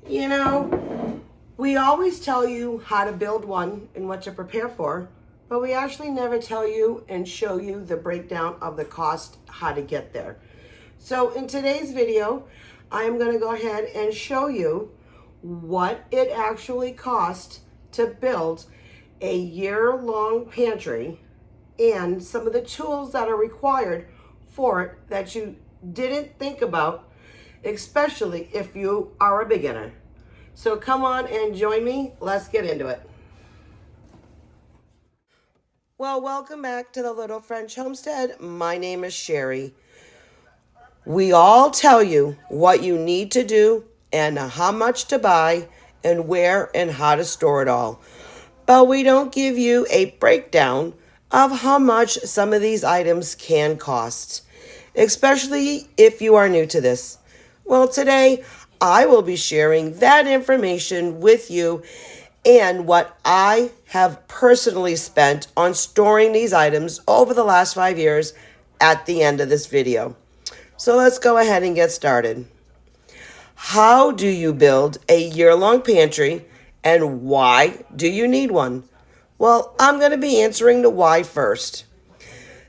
You know, we always tell you how to build one and what to prepare for, but we actually never tell you and show you the breakdown of the cost, how to get there. So in today's video, I'm going to go ahead and show you what it actually costs to build a year-long pantry and some of the tools that are required for it that you didn't think about, especially if you are a beginner. So come on and join me. Let's get into it. Well, welcome back to the Little French Homestead. My name is Sherry. We all tell you what you need to do and how much to buy and where and how to store it all. But we don't give you a breakdown of how much some of these items can cost, especially if you are new to this. Well, today I will be sharing that information with you and what I have personally spent on storing these items over the last 5 years at the end of this video. So let's go ahead and get started. How do you build a year-long pantry and why do you need one? Well, I'm going to be answering the why first.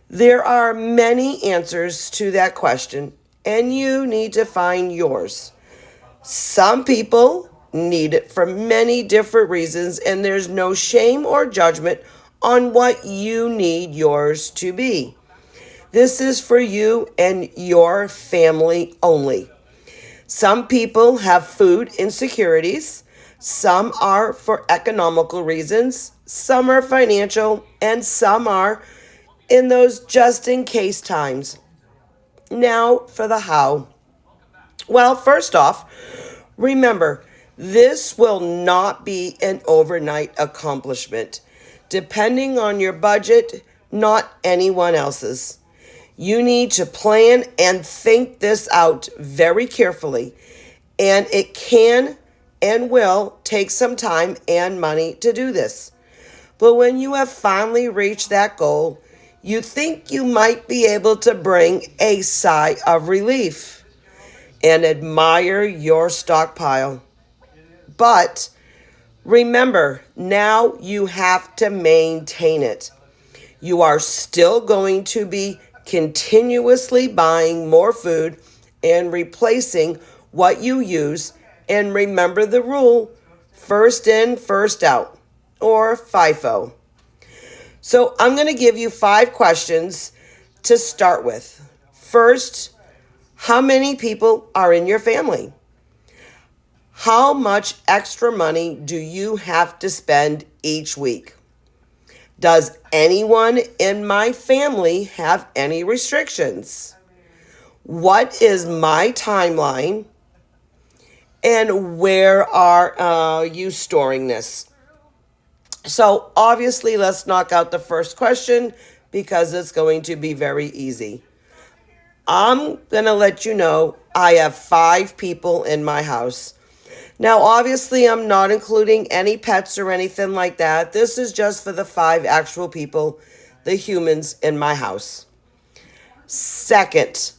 There are many answers to that question and you need to find yours. Some people need it for many different reasons and there's no shame or judgment on what you need yours to be. This is for you and your family only. Some people have food insecurities. Some are for economical reasons. Some are financial. And some are in those just in case times. Now for the how. Well, first off, remember, this will not be an overnight accomplishment. Depending on your budget, not anyone else's. You need to plan and think this out very carefully, and it can and will take some time and money to do this. But when you have finally reached that goal, you think you might be able to bring a sigh of relief and admire your stockpile. But remember, now you have to maintain it. You are still going to be continuously buying more food and replacing what you use. And remember the rule, first in, first out, or FIFO. So I'm going to give you 5 questions to start with. First, how many people are in your family? How much extra money do you have to spend each week? Does anyone in my family have any restrictions? What is my timeline? And where are you storing this? So obviously, let's knock out the first question because it's going to be very easy. I'm going to let you know I have 5 people in my house. Now, obviously, I'm not including any pets or anything like that. This is just for the 5 actual people, the humans in my house. Second,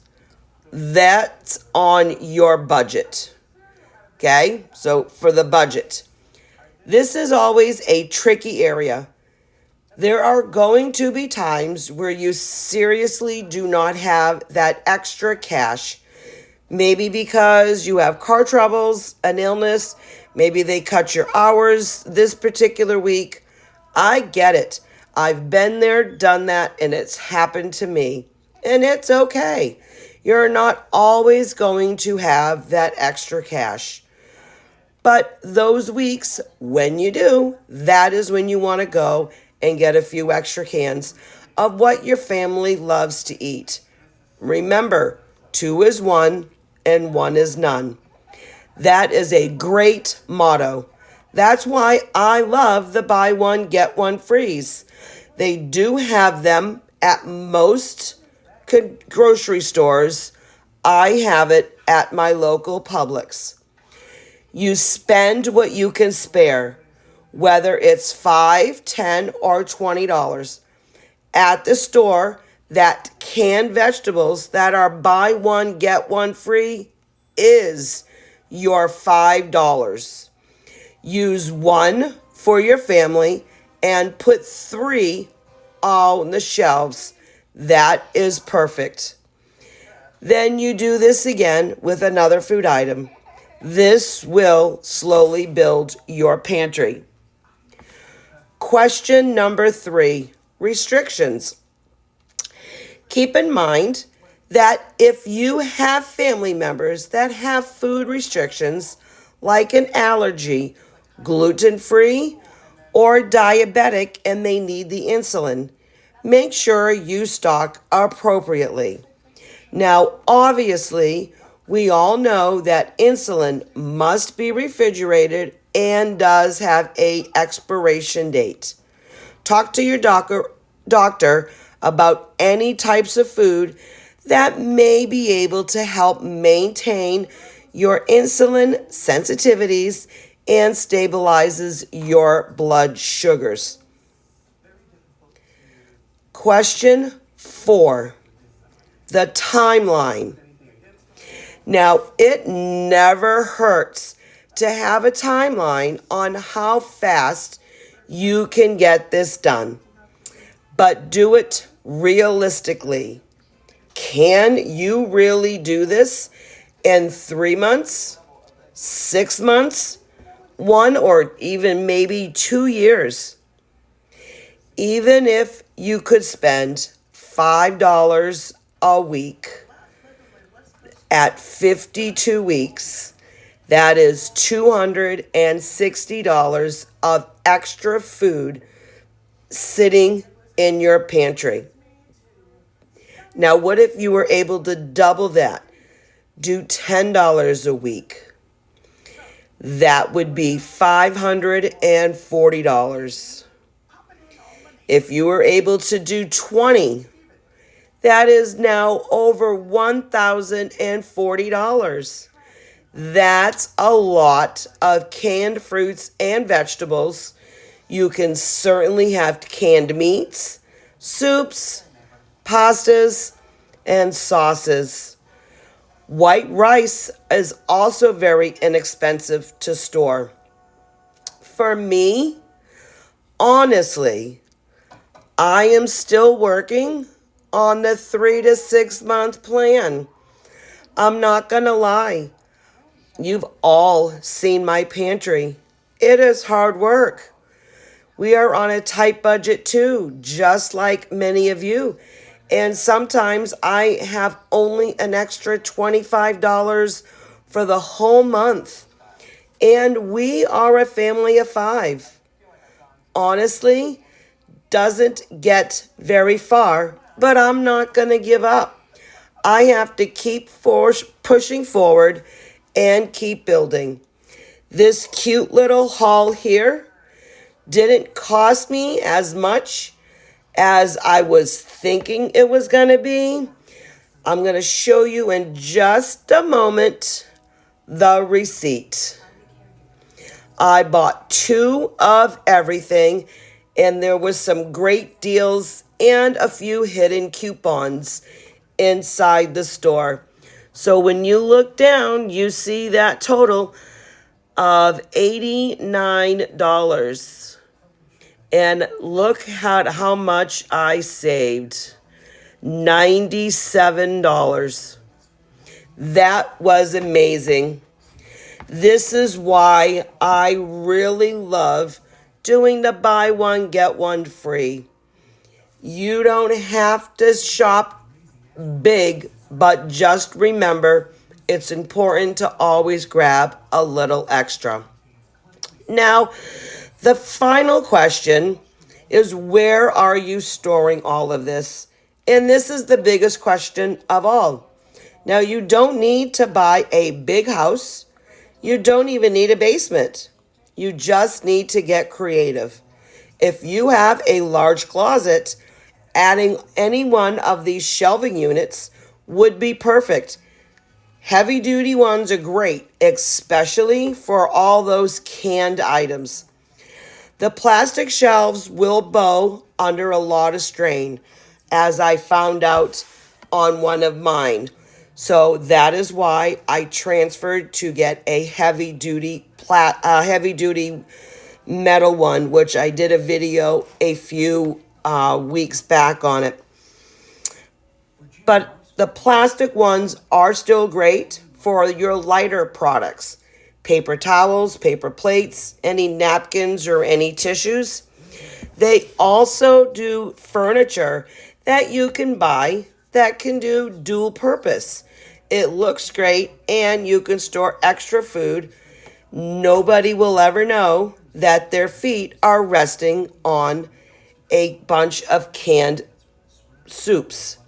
that's on your budget. Okay, so for the budget. This is always a tricky area. There are going to be times where you seriously do not have that extra cash. Maybe because you have car troubles, an illness, maybe they cut your hours this particular week. I get it. I've been there, done that, and it's happened to me. And it's okay. You're not always going to have that extra cash. But those weeks, when you do, that is when you want to go and get a few extra cans of what your family loves to eat. Remember, 2 is 1. And 1 is none. That is a great motto. That's why I love the buy one, get one frees. They do have them at most grocery stores. I have it at my local Publix. You spend what you can spare, whether it's $5, $10, or $20. At the store, that canned vegetables that are buy one, get one free is your $5. Use one for your family and put three on the shelves. That is perfect. Then you do this again with another food item. This will slowly build your pantry. Question number 3, restrictions. Keep in mind that if you have family members that have food restrictions, like an allergy, gluten-free, or diabetic, and they need the insulin, make sure you stock appropriately. Now, obviously, we all know that insulin must be refrigerated and does have an expiration date. Talk to your doctor about any types of food that may be able to help maintain your insulin sensitivities and stabilizes your blood sugars. Question 4, the timeline. Now, it never hurts to have a timeline on how fast you can get this done, but do it realistically. Can you really do this in 3 months, 6 months, 1 or even maybe 2 years? Even if you could spend $5 a week at 52 weeks, that is $260 of extra food sitting in your pantry. Now, what if you were able to double that? Do $10 a week. That would be $540. If you were able to do 20, that is now over $1,040. That's a lot of canned fruits and vegetables. You can certainly have canned meats, soups, pastas, and sauces. White rice is also very inexpensive to store. For me, honestly, I am still working on the 3 to 6 month plan. I'm not gonna lie. You've all seen my pantry. It is hard work. We are on a tight budget too, just like many of you. And sometimes I have only an extra $25 for the whole month. And we are a family of 5. Honestly, doesn't get very far, but I'm not going to give up. I have to keep pushing forward and keep building. This cute little haul here didn't cost me as much as I was thinking it was going to be. I'm going to show you in just a moment the receipt. I bought 2 of everything, and there was some great deals and a few hidden coupons inside the store. So when you look down, you see that total of $89. And look at how much I saved. $97. That was amazing. This is why I really love doing the buy one, get one free. You don't have to shop big, but just remember, it's important to always grab a little extra. Now, the final question is, where are you storing all of this? And this is the biggest question of all. Now, you don't need to buy a big house. You don't even need a basement. You just need to get creative. If you have a large closet, adding any one of these shelving units would be perfect. Heavy-duty ones are great, especially for all those canned items. The plastic shelves will bow under a lot of strain, as I found out on one of mine. So that is why I transferred to get a heavy duty metal one, which I did a video a few weeks back on it. But the plastic ones are still great for your lighter products. Paper towels, paper plates, any napkins or any tissues. They also do furniture that you can buy that can do dual purpose. It looks great and you can store extra food. Nobody will ever know that their feet are resting on a bunch of canned soups.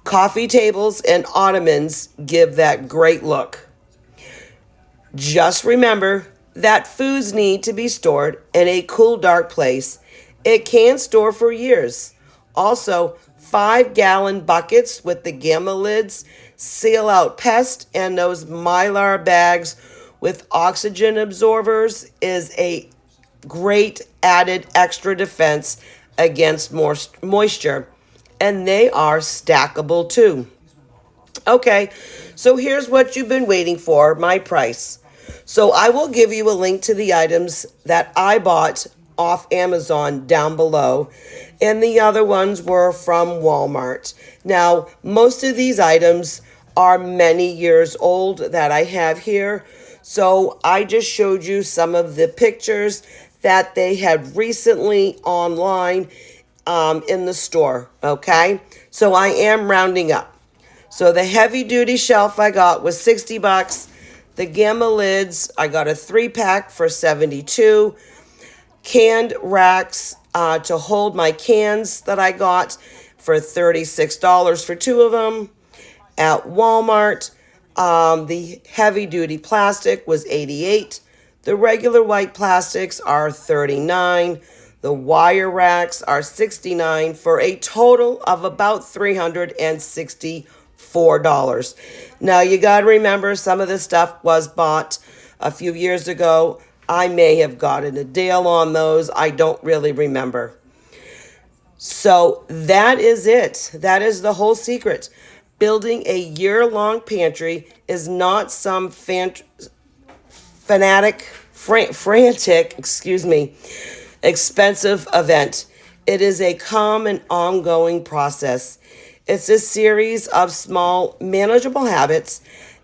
Coffee tables and ottomans give that great look. Just remember that foods need to be stored in a cool, dark place. It can store for years. Also, 5-gallon buckets with the gamma lids seal out pests, and those mylar bags with oxygen absorbers is a great added extra defense against more moisture. And they are stackable too. Okay, so here's what you've been waiting for, my price. So I will give you a link to the items that I bought off Amazon down below, and the other ones were from Walmart. Now, most of these items are many years old that I have here, so I just showed you some of the pictures that they had recently online in the store, okay? So I am rounding up. So the heavy duty shelf I got was $60. The gamma lids, I got a 3-pack for $72. Canned racks to hold my cans that I got for $36 for 2 of them. At Walmart, the heavy duty plastic was $88. The regular white plastics are $39. The wire racks are $69 for a total of about $364. Now you got to remember, some of this stuff was bought a few years ago. I may have gotten a deal on those. I don't really remember. So that is it. That is the whole secret. Building a year-long pantry is not some frantic, expensive event. It is a calm and ongoing process. It's a series of small, manageable habits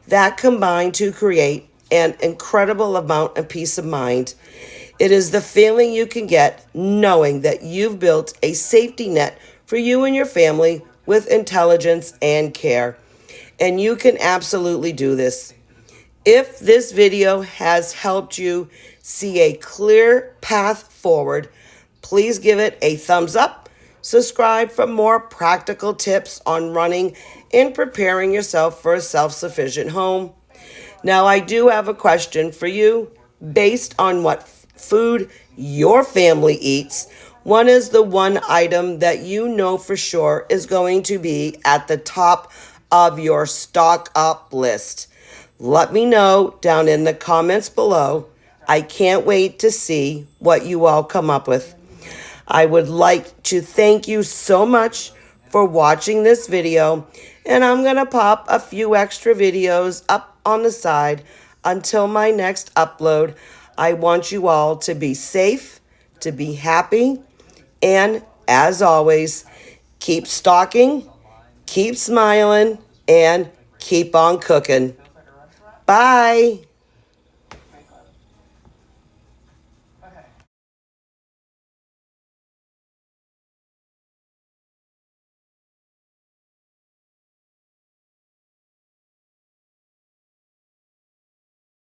that combine to create an incredible amount of peace of mind. It is the feeling you can get knowing that you've built a safety net for you and your family with intelligence and care. And you can absolutely do this. If this video has helped you see a clear path forward, please give it a thumbs up. Subscribe for more practical tips on running and preparing yourself for a self-sufficient home. Now, I do have a question for you based on what food your family eats. One is the one item that you know for sure is going to be at the top of your stock up list. Let me know down in the comments below. I can't wait to see what you all come up with. I would like to thank you so much for watching this video, and I'm going to pop a few extra videos up on the side until my next upload. I want you all to be safe, to be happy, and as always, keep stocking, keep smiling, and keep on cooking. Bye.